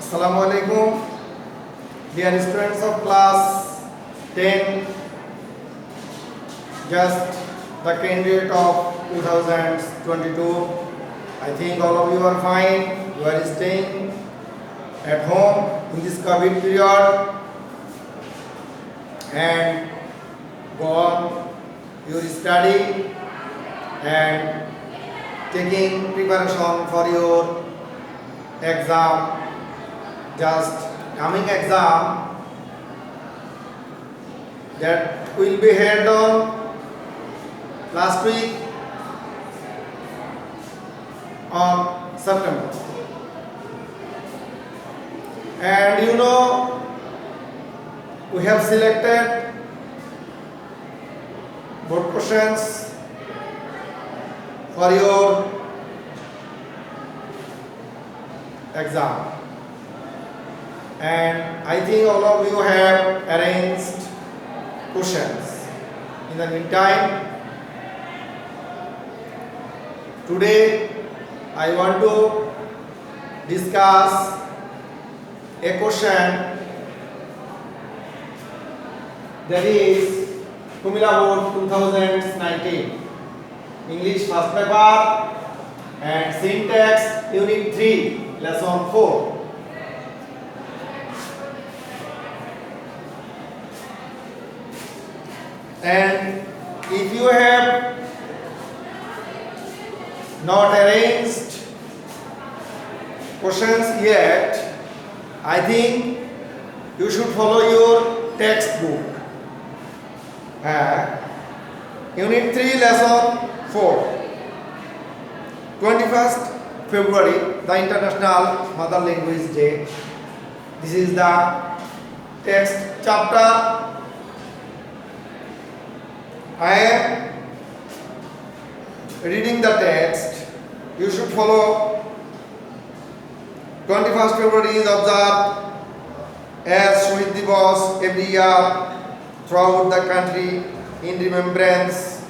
Assalamu alaikum, dear students of class 10, just the candidate of 2022. I think all of you are fine. You are staying at home in this COVID period and go on your study and taking preparation for your exam. Just coming exam that will be held on last week on September. And you know, we have selected board questions for your exam. And I think all of you have arranged questions. In the meantime, today I want to discuss a question that is Kumila Board 2019 English first paper and syntax unit 3 lesson 4. And if you have not arranged questions yet, I think you should follow your textbook. Unit 3 lesson 4. 21st February, the International Mother Language Day. This is the text chapter. I am reading the text. You should follow. 21st February is observed as Shahid Divas every year throughout the country in remembrance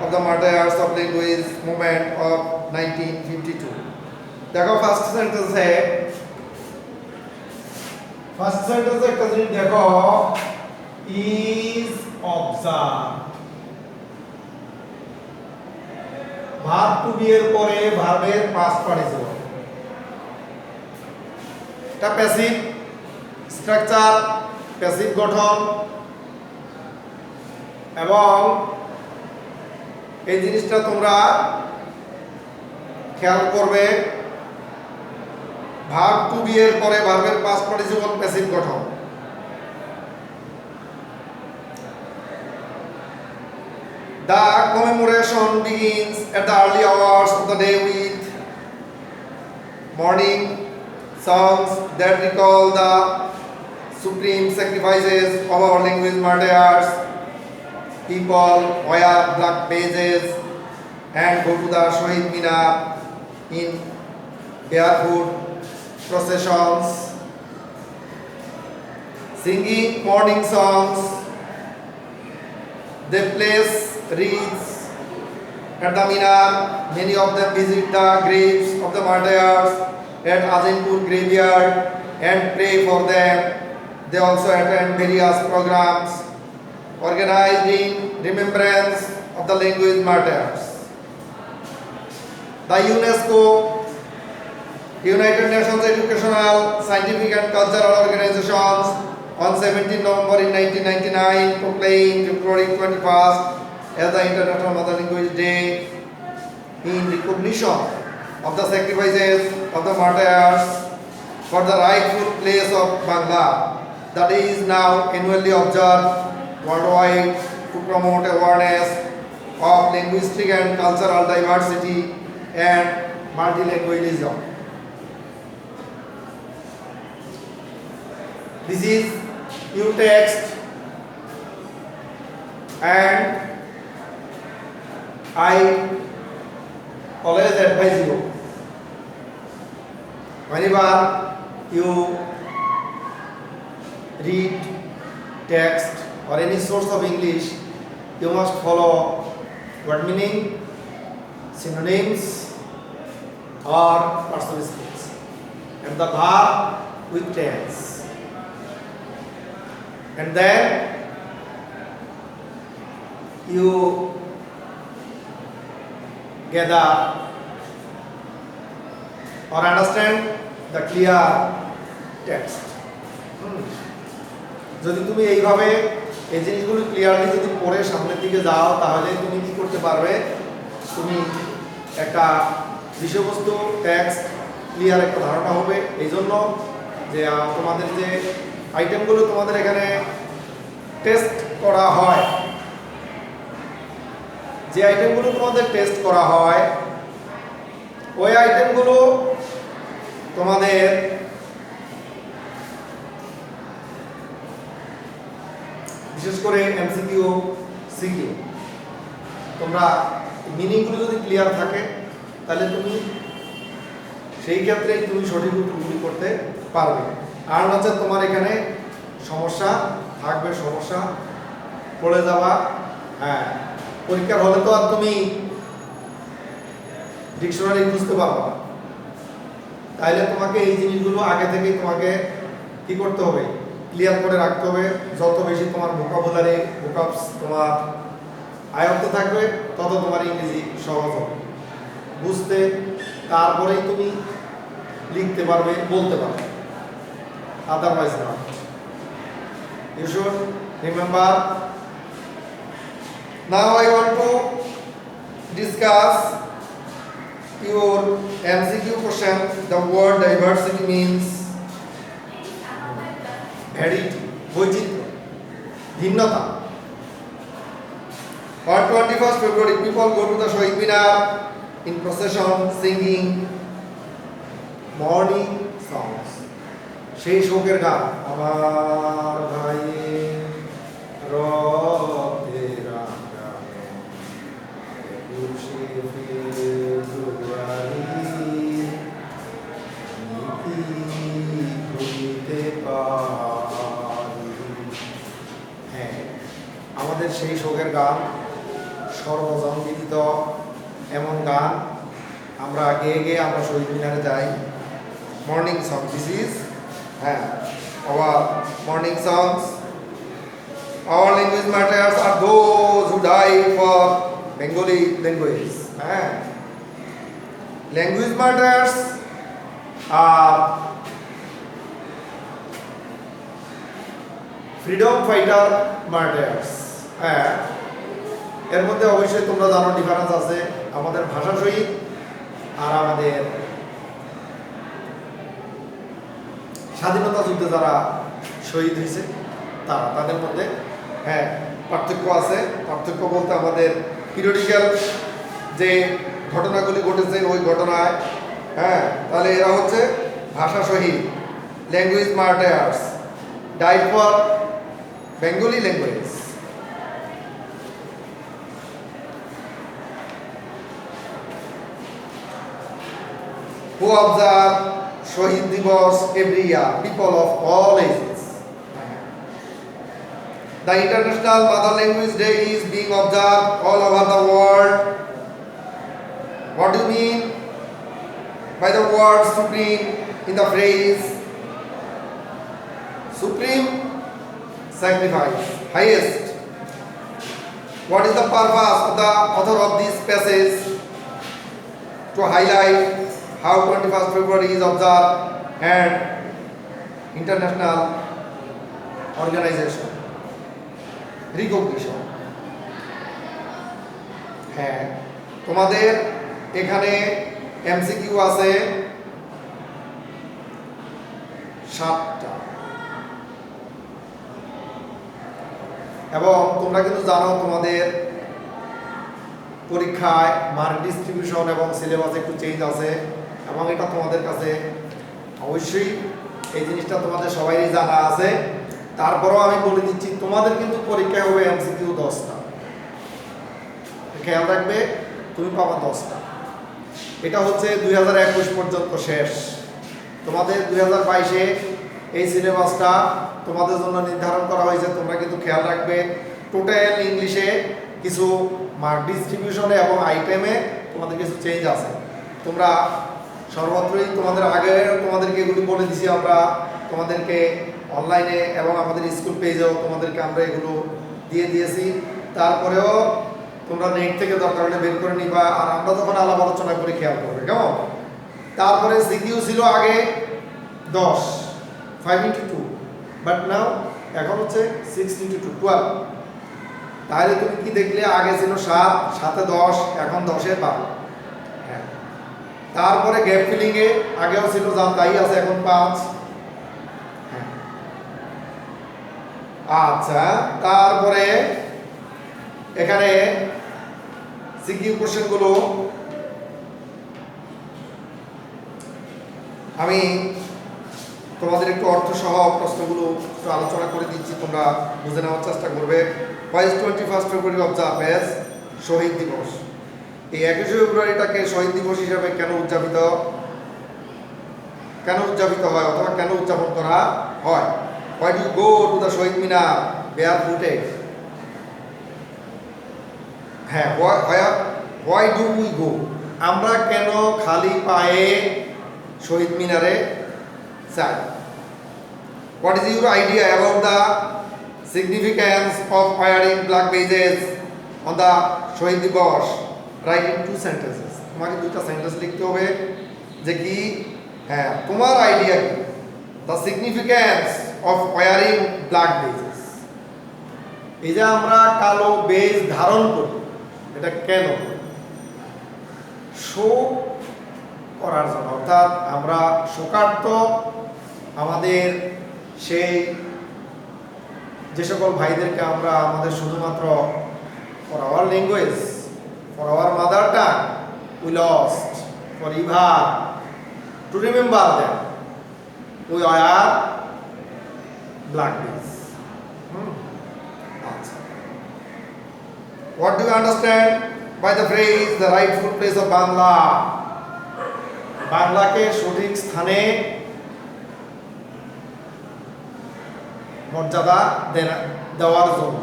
of the martyrs of language movement of 1952. देखो first sentence है. First sentence एक तस्वीर देखो. Is observed. Verb to be এর পরে ভার্বের past participle. এটা passive structure, passive গঠন, এবং এই জিনিসটা তোমরা খেয়াল করবে। ভার্ব টু বি এর পরে ভার্বের পাস্ট পার্টিসিপল প্যাসিভ গঠন। The commemoration begins at the early hours of the day with morning songs that recall the supreme sacrifices of our language martyrs. People wear black badges and go to the Shahid Minar in barefoot processions, singing morning songs. They place wreaths at the Minar. Many of them visit the graves of the martyrs at Azinpur graveyard and pray for them. They also attend various programs organized in remembrance of the language martyrs. The UNESCO, United Nations Educational, Scientific and Cultural Organizations, on 17 November in 1999 proclaimed February 21st as the International Mother Language Day in recognition of the sacrifices of the martyrs for the rightful place of Bangla. The day is now annually observed worldwide to promote awareness of linguistic and cultural diversity and multilingualism. This is your text, and I always advise you, whenever you read text or any source of English, you must follow word meaning, synonyms or personal skills. And the verb with tense. And then you gather or understand the clear text. যদি তুমি এইভাবে এই জিনিসগুলো clearly যদি পড়ে সামনের দিকে যাও তাহলে তুমি কি করতে পারবে, তুমি একটা বিষয়বস্তু টেক্সট ক্লিয়ার একটা ধারণা হবে। এই জন্য যে তোমাদের যে আইটেমগুলো তোমাদের এখানে টেস্ট করা হয়, যে আইটেমগুলো তোমাদের টেস্ট করা হয় ওই আইটেমগুলো তোমাদের বিশেষ করে এমসিকিউ সিকিউ তোমরা মিনিংগুলো যদি ক্লিয়ার থাকে তাহলে তুমি সেই ক্ষেত্রে তুমি সঠিক উত্তরগুলি করতে পারবে। আর হচ্ছে তোমার এখানে সমস্যা থাকবে, সমস্যা পড়ে যাওয়া। হ্যাঁ, পরীক্ষার হলে তো আর তুমি ডিকশনারি খুঁজতে পারবে না, তাইলে তোমাকে এই জিনিসগুলো আগে থেকেই তোমাকে কি করতে হবে, ক্লিয়ার করে রাখতে হবে। যত বেশি তোমার ভোকাবুলারি ভোকাবস তোমার আয়ত্তে থাকবে তত তোমার ইংরেজি সহজ হবে বুঝতে, তারপরেই তুমি লিখতে পারবে, বলতে পারবে। আদারওয়াইজ না। You should remember. Now I want to discuss your MCQ question. The word diversity means variety, বৈচিত্র্য, ভিন্নতা। On 21st February, people go to the Shohid Minar in procession, singing morning songs. সেই শোকের গান, আমার ভাইয়ের রক্তের রাঙানো একুশে ফেব্রুয়ারি নীতি ভুলিতে পারি। হ্যাঁ, আমাদের সেই শোকের গান, সর্বজনবিদিত এমন গান আমরা গেয়ে গেয়ে আমরা শহীদ মিনারে যাই। Morning song, this is our morning songs. Our language martyrs are those who died for Bengali language. Language martyrs are freedom fighter martyrs. এর মধ্যে অবশ্যই তোমরা জানো ডিফারেন্স আছে আমাদের ভাষা শহীদ আর আমাদের স্বাধীনতা যুদ্ধে যারা শহীদ হয়েছে তাদের মধ্যে পার্থক্য আছে। পার্থক্য বলতে আমাদের পিরিয়ডিক্যাল যে ঘটনাগুলি ঘটেছে ওই ঘটনায়, তাহলে এরা হচ্ছে ভাষা শহীদ, language martyrs, died for Bengali language. Who observe Shohid Divas every year, people of all ages. The International Mother Language Day is being observed all over the world. What do you mean by the word supreme in the phrase? Supreme sacrifice, highest. What is the purpose of the author of this passage? To highlight how 21st February is observed and international organization recognition. তোমাদের এখানে MCQ আছে 7টা এবং তোমরা কিন্তু জানো তোমাদের পরীক্ষায় mark distribution এবং সিলেবাস একটু চেঞ্জ আছে এবং এটা তোমাদের কাছে অবশ্যই এই জিনিসটা তোমাদের সবারই জানা আছে। তারপরেও আমি বলে দিচ্ছি তোমাদের কিন্তু পরীক্ষায় হবে এমসিকিউ 10টা, খেয়াল রাখবে, তুমি পাবা 10টা। এটা হচ্ছে 2021 পর্যন্ত শেষ। তোমাদের 2022-এ এই সিলেবাসটা তোমাদের জন্য নির্ধারণ করা হয়েছে। তোমরা কিন্তু খেয়াল রাখবে টোটাল ইংলিশে কিছু মার্ক ডিস্ট্রিবিউশনে এবং আইটেমে তোমাদের কিছু চেঞ্জ আছে। তোমরা সর্বত্রই তোমাদের আগে তোমাদেরকে এগুলি বলে দিছি আমরা, তোমাদেরকে অনলাইনে এবং আমাদের স্কুল পেজেও তোমাদেরকে আমরা এগুলো দিয়ে দিয়েছি। তারপরেও তোমরা নেট থেকে দরকার হলে বের করে নিবা, আর আমরা যখন আলাপ আলোচনা করে খেয়াল করবে, কেমন? তারপরে সিকিউ ছিল আগে 10, 5 into 2, বাট নাও এখন হচ্ছে 6 into 2, 12। তাহলে তুমি কি দেখলে? আগে ছিল 7, 7 এ 10, এখন 10 এ 12। হ্যাঁ, তারপরে গ্যাপ ফিলিং এ আগেও ছিল যা তাই আছে, এখন 5। হ্যাঁ, আচ্ছা, তারপরে এখানে সিকিউ কোশ্চেনগুলো আমি তোমাদের একটু অর্থ সহ প্রশ্নগুলো একটু আলোচনা করে দিচ্ছি, তোমরা বুঝে নেওয়ার চেষ্টা করবে। Why is 21 February observe as Shahid Dibas? এই 21 ফেব্রুয়ারিটাকে শহীদ দিবস হিসাবে কেন উদযাপিত হয় অথবা কেন উদযাপন করা হয়? Why do you go to the Shahid Minar bare footed? হ্যাঁ, হোয়াই ডু উই গো? আমরা কেন খালি পায়ে শহীদ মিনারে যাই? What is your idea about the significance of wearing black badges on the Shahid Dibas? Write in 2 sentences. তোমাকে 2টা সেন্টেন্স লিখতে হবে যে কি, হ্যাঁ, তোমার আইডিয়া কি? The significance of wearing black badges. এই যে আমরা কালো বেজ ধারণ করি, এটা কেন? শোক করার জন্য, অর্থাৎ আমরা শোকার্ত আমাদের সেই যে সকল ভাইদেরকে আমরা আমাদের শুধুমাত্র for our language, for our mother tongue we lost, for ever to remember them we wear black badge. আচ্ছা, what do you understand by the phrase the rightful place of Bangla? বাংলাকে সঠিক স্থানে মর্যাদা দেওয়ার জন্য,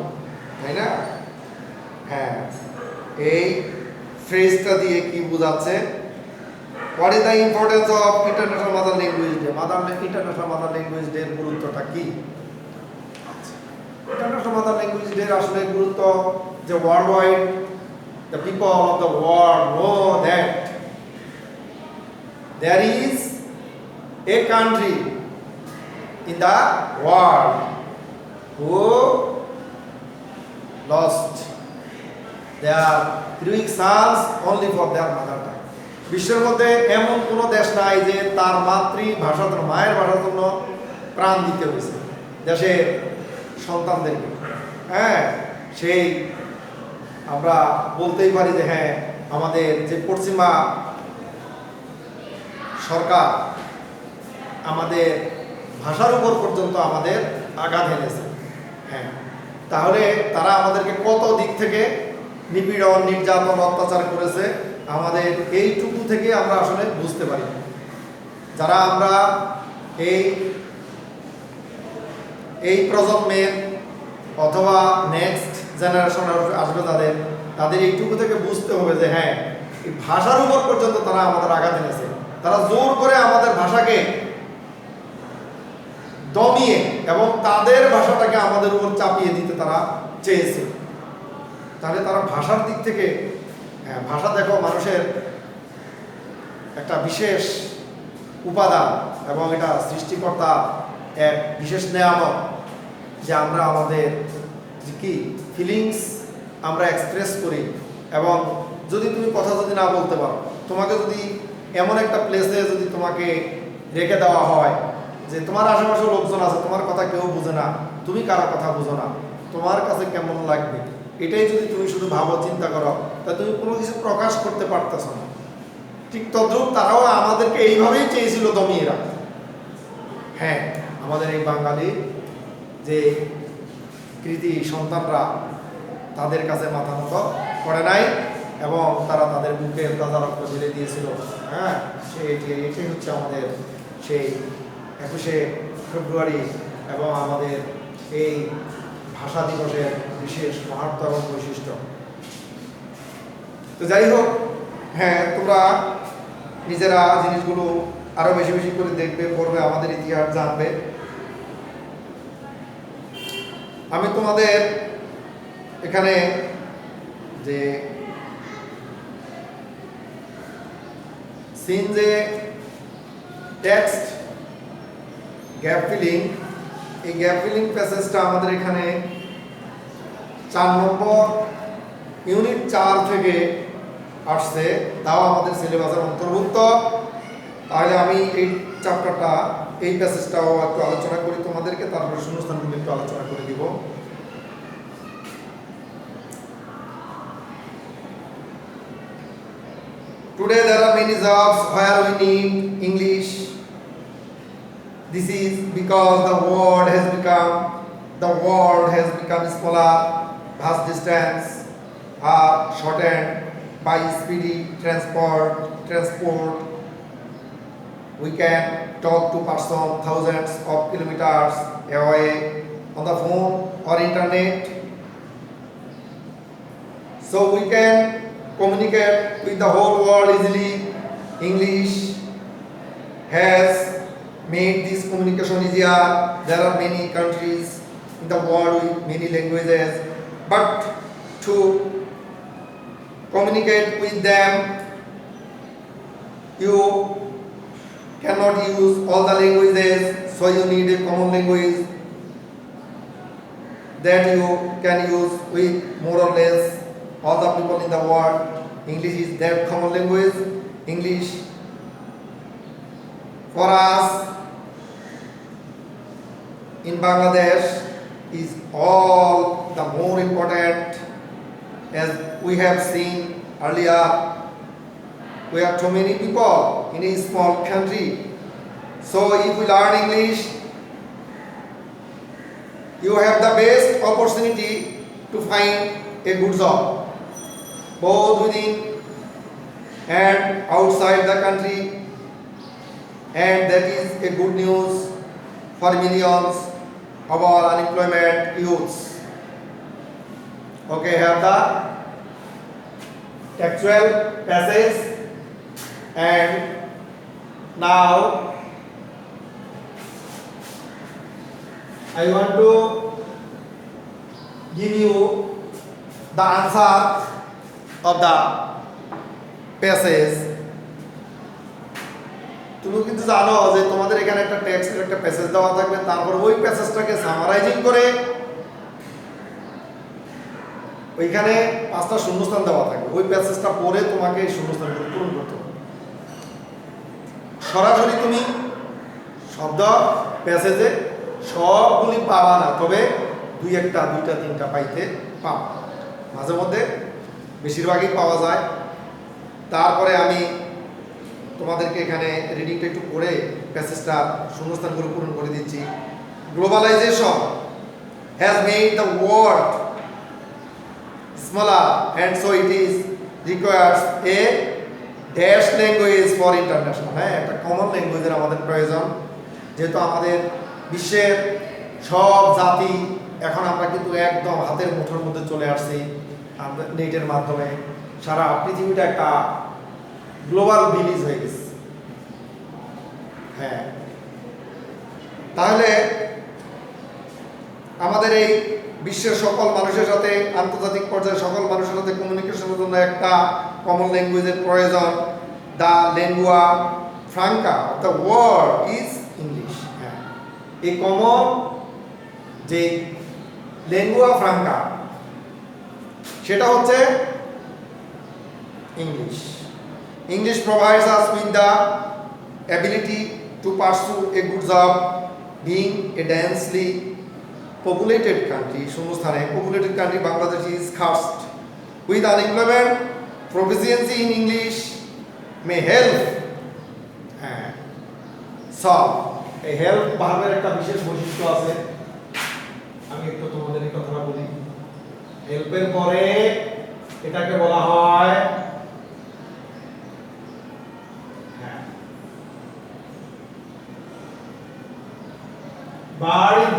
তাই না? হ্যাঁ, এই ফ্রেজটা দিয়ে কি বোঝাচ্ছে? What is the importance of international mother language day? International mother language day এর গুরুত্বটা কি? ইন্টারন্যাশনাল মাদার ল্যাঙ্গুয়েজ ডে আসলে গুরুত্ব যে world wide the people of the world know that there is a country in the world who lost their heroic sons only for their mother tongue. বিশ্বের মধ্যে এমন কোন দেশ নাই যে তার মাতৃভাষার জন্য, মায়ের ভাষার জন্য প্রাণ দিতে হয়েছে দেশের সন্তানদেরকে। হ্যাঁ, সেই আমরা বলতেই পারি যে হ্যাঁ, আমাদের যে পশ্চিমা সরকার আমাদের ভাষার উপর পর্যন্ত আমাদের আঘাত এনেছে। হ্যাঁ, তাহলে তারা আমাদেরকে কত দিক থেকে নিপীড়ন, নির্যাতন, অত্যাচার করেছে আমাদের এইটুকু থেকে আমরা আসলে বুঝতে পারি। যারা আমরা এই প্রজন্মের অথবা নেক্সট জেনারেশন আসবে তাদের এইটুকু থেকে বুঝতে হবে যে হ্যাঁ, এই ভাষার উপর পর্যন্ত তারা আমাদের আঘাত এনেছে। তারা জোর করে আমাদের ভাষাকে দমিয়ে এবং তাদের ভাষাটাকে আমাদের উপর চাপিয়ে দিতে তারা চেয়েছে। তাহলে তারা ভাষার দিক থেকে, হ্যাঁ, ভাষা দেখো মানুষের একটা বিশেষ উপাদান এবং এটা সৃষ্টিকর্তা এক বিশেষ নেয়ামত যে আমরা আমাদের কি ফিলিংস আমরা এক্সপ্রেস করি। এবং যদি তুমি কথা যদি না বলতে পারো, তোমাকে যদি এমন একটা প্লেসে যদি তোমাকে রেখে দেওয়া হয় যে তোমার আশেপাশে লোকজন আছে, তোমার কথা কেউ বুঝে না, তুমি কারো কথা বুঝো না, তোমার কাছে কেমন লাগবে? এটাই যদি তুমি শুধু ভাবো, চিন্তা করো, তা তুমি কোনো কিছু প্রকাশ করতে পারতেছ না। ঠিক তদ্রূপ তারাও আমাদেরকে এইভাবেই চেয়েছিল দমিয়ে রাখতে। হ্যাঁ, আমাদের এই বাঙালি যে কৃতি সন্তানরা তাদের কাছে মাথা নত করে নাই এবং তারা তাদের বুকের তাজা রক্ত ঢেলে দিয়েছিল। হ্যাঁ, এটাই হচ্ছে আমাদের সেই 21শে ফেব্রুয়ারি এবং আমাদের এই ভাষা দিবসের বিশেষ মাহাত্ম্য এবং বৈশিষ্ট্য। তো যাই হোক, হ্যাঁ, তোমরা নিজেরা জিনিসগুলো আরো বেশি বেশি করে দেখবে, পড়বে, আমাদের ইতিহাস জানবে। আমি তোমাদের এখানে যে সিন যে টেক্সট গ্যাপ ফিলিং, এই গ্যাপ ফিলিং প্যাসেজটা আমাদের এখানে 4 নম্বর ইউনিট 4 থেকে আসছে, তাও আমাদের সিলেবাসের অন্তর্ভুক্ত। তাহলে আমি এই চ্যাপ্টারটা, এই প্যাসেজটাও একটু আলোচনা করি তোমাদেরকে, তারপরে শূন্যস্থানগুলো একটু আলোচনা করে দিব। Today there are many jobs where we need English. This is because the world has become smaller, vast distance are shortened by speedy transport. We can talk to person thousands of kilometers away on the phone or internet. So we can communicate with the whole world easily. English has made this communication easier. There are many countries in the world with many languages, but to communicate with them, you cannot use all the languages, so you need a common language that you can use with more or less all the people in the world. English is that common language. English for us in Bangladesh is all the more important, as we have seen earlier. We are too many people in a small country, so if we learn English, you have the best opportunity to find a good job, both within and outside the country, and that is a good news for millions of our unemployment youths. Okay, have the textual passage, and now I want to give you the answer of the passage. তুমি কিন্তু জানো যে তোমাদের এখানে একটা টেক্সটের একটা passage দেওয়া থাকবে, তারপর ওই প্যাসেজটাকে সামারাইজিং করে ওইখানে 5টা শূন্যস্থান দেওয়া থাকবে। ওই প্যাসেজটা পড়ে তোমাকে এই শূন্যস্থানগুলো পূরণ করতে হবে। সরাসরি তুমি শব্দ প্যাসেজে সবগুলি পাবা না, তবে 2-1, 2টা 3টা পাইতে পাবা, মাঝে মধ্যে বেশিরভাগই পাওয়া যায়। তারপরে আমি তোমাদেরকে এখানে রিডিংটা একটু করে প্যাসেজটা শূন্যস্থানগুলো পূরণ করে দিচ্ছি। Globalisation has made the world smaller, and so it is requires a dash language for international. হ্যাঁ, একটা কমন ল্যাঙ্গুয়েজের আমাদের প্রয়োজন, যেহেতু আমাদের বিশ্বের সব জাতি এখন আমরা কিন্তু একদম হাতের মুঠোর মধ্যে চলে আসছি নেটের মাধ্যমে। সারা পৃথিবীটা একটা গ্লোবাল ভিলেজ হয়ে গেছে। হ্যাঁ, তাহলে আমাদের এই বিশ্বের সকল মানুষের সাথে, আন্তর্জাতিক পর্যায়ে সকল মানুষের সাথে কমিউনিকেশনের জন্য একটা কমন ল্যাঙ্গুয়েজের প্রয়োজন। The ল্যাঙ্গুয়া Franka of the world is English. হ্যাঁ, এই কমন যে ল্যাঙ্গুয়া ফ্রাঙ্কা সেটা হচ্ছে English. English provides us with the ability to pursue a good job. Being a densely populated country, শূন্যস্থানে populated country, Bangladesh is cursed with unemployment. Proficiency in English may help. হ্যাঁ, সব এই help ভার্বের একটা বিশেষ বৈশিষ্ট্য আছে, আমি একটু তোমাদের এই কথাটা বলি। হেল্পের পরে এটাকে বলা হয় verb in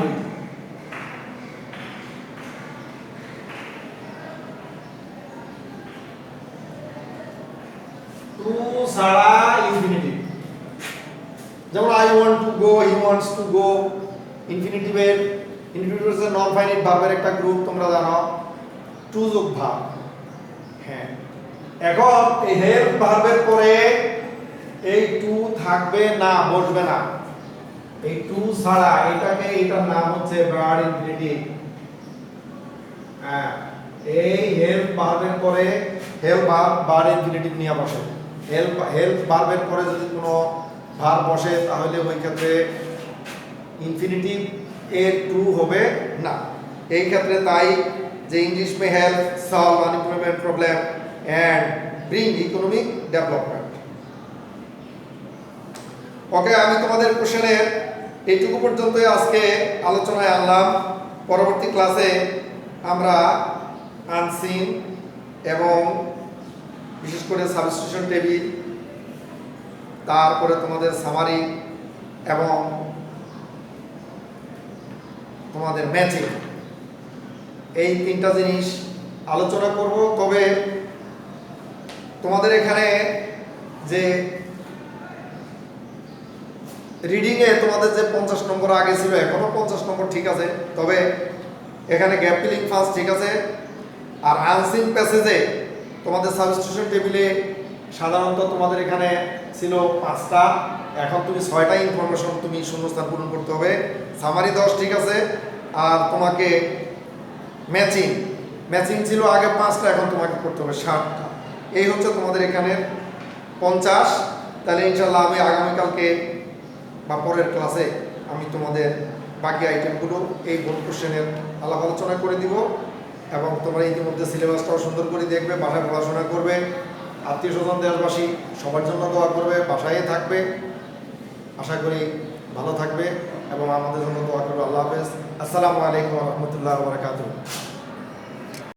টু ছাড়া ইউ যেমন I want to go, he wants to go. ইনফিনিটিভের নন ফাইনাইট ভার্বের একটা গ্রুপ তোমরা জানো, টু যোগ ভার্ব। হ্যাঁ, এখন এই হেল্প ভার্বের পরে এই টু থাকবে না, বসবে না। এই টু ছাড়া এটার নাম হচ্ছে ভার্ব ইনফিনিটিভ। হ্যাঁ, এই হেল্প ভার্বের পরে হেল্প ভার্ব ইনফিনিটিভ নিয়ে বসে। হেল্প ভার্বের পরে যদি কোনো ভার্ব বসে তাহলে ওই ক্ষেত্রে ইনফিনিটিভ এর টু হবে না। এই ক্ষেত্রে তাই যে English may help solve unemployment problem and bring economic development. Okay, আমি তোমাদের কোশ্চেনের এইটুকু পর্যন্তই আজকে আলোচনায় আনলাম। পরবর্তী ক্লাসে আমরা আনসিন এবং বিশেষ করে সাবস্টিটিউশন টেবিল, তারপরে তোমাদের সামারি এবং তোমাদের ম্যাচিং, এই তিনটা জিনিস আলোচনা করব। তবে তোমাদের এখানে যে রিডিংয়ে তোমাদের যে 50 নম্বর আগে ছিল, এখনো 50 নম্বর ঠিক আছে, তবে এখানে গ্যাপ ফিলিং ফার্স্ট ঠিক আছে। আর আনসিন প্যাসেজে তোমাদের সাবস্টিটিউশন টেবিলে সাধারণত তোমাদের এখানে ছিল 5টা, এখন তুমি 6টা ইনফরমেশন তুমি শূন্যস্থান পূরণ করতে হবে। সামারি 10 ঠিক আছে। আর তোমাকে ম্যাচিং ছিল আগে 5টা, এখন তোমাকে করতে হবে 7টা। এই হচ্ছে তোমাদের এখানে 50। তাহলে ইনশাল্লাহ আমি আগামীকালকে বা পরের ক্লাসে আমি তোমাদের বাকি আইটেমগুলো এই বোর্ড কোশ্চেনের আলাপ আলোচনা করে দিব। এবং তোমরা ইতিমধ্যে সিলেবাসটাও সুন্দর করে দেখবে, বাসায় পড়াশোনা করবে, আত্মীয় স্বজন দেশবাসী সবার জন্য দোয়া করবে, বাসায় থাকবে। আশা করি ভালো থাকবে এবং আমাদের জন্য দোয়া করবে। আল্লাহ হাফেজ। আসসালামু আলাইকুম ওয়া রাহমাতুল্লাহি ওয়া বারাকাতুহু।